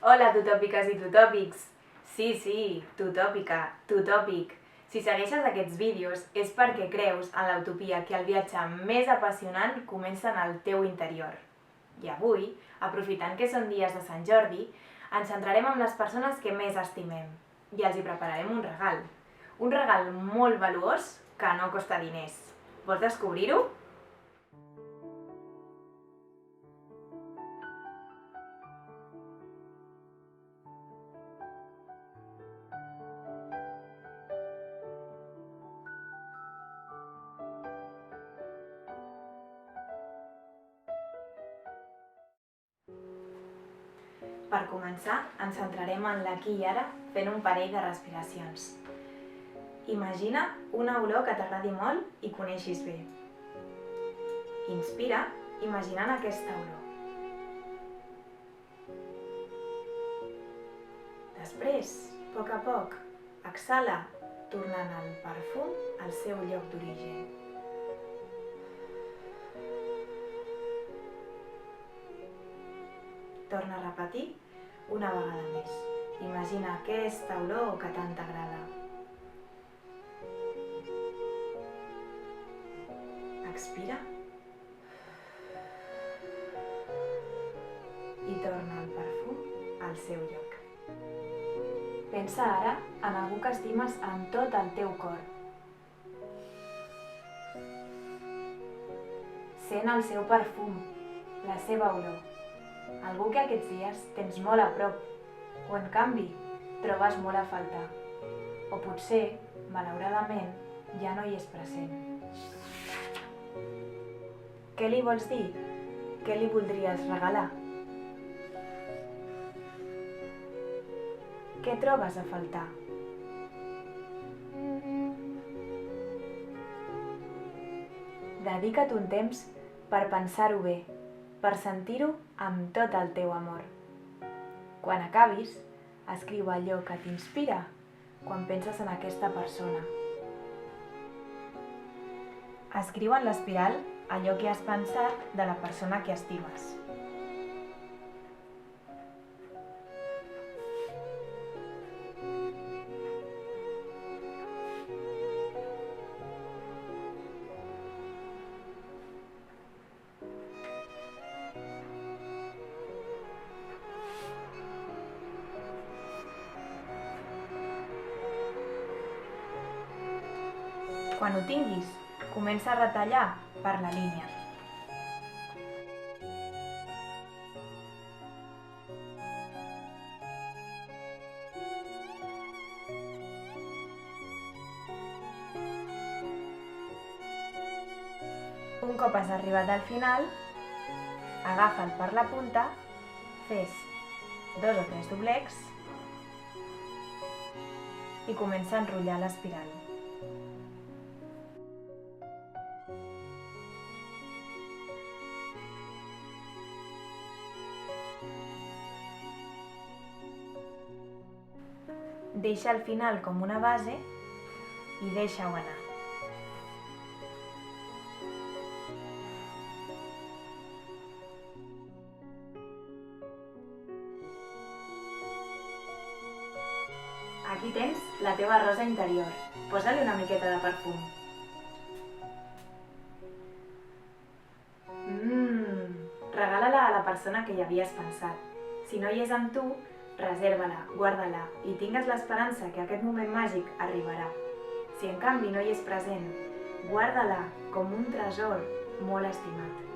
Hola, tutòpiques i tutòpics! Sí, tutòpica, tutòpic. Si segueixes aquests vídeos és perquè creus en l'utopia que el viatge més apassionant comença en el teu interior. I avui, aprofitant que són dies de Sant Jordi, ens centrarem en les persones que més estimem i els hi prepararem un regal. Un regal molt valuós que no costa diners. Vols descobrir-ho? Per començar, ens centrarem en l'aquí i ara fent un parell de respiracions. Imagina una olor que t'agradi molt i coneixis bé. Inspira, imaginant aquesta olor. Després, a poc, exhala, tornant el perfum al seu lloc d'origen. Torna a repetir una vegada més. Imagina aquesta olor que tant t'agrada. Expira. I torna el perfum al seu lloc. Pensa ara en algú que estimes amb tot el teu cor. Sent el seu perfum, la seva olor. Algú que aquests dies tens molt a prop, o en canvi trobes molt a faltar. O potser, malauradament, ja no hi és present. Què li vols dir? Què li voldries regalar? Què trobes a faltar? Dedica't un temps per pensar-ho bé, per sentir-ho amb tot el teu amor. Quan acabis, escriu allò que t'inspira quan penses en aquesta persona. Escriu en l'espiral allò que has pensat de la persona que estimes. Quan ho tinguis, comença a retallar per la línia. Un cop has arribat al final, agafa'l per la punta, fes 2 o 3 doblecs i comença a enrotllar l'espiral. Deixa el final com una base i deixa-ho anar. Aquí tens la teva rosa interior. Posa-li una miqueta de perfum. Regala-la a la persona que hi havies pensat. Si no hi és amb tu, reserva-la, guarda-la i tingues l'esperança que aquest moment màgic arribarà. Si en canvi no hi és present, guarda-la com un tresor molt estimat.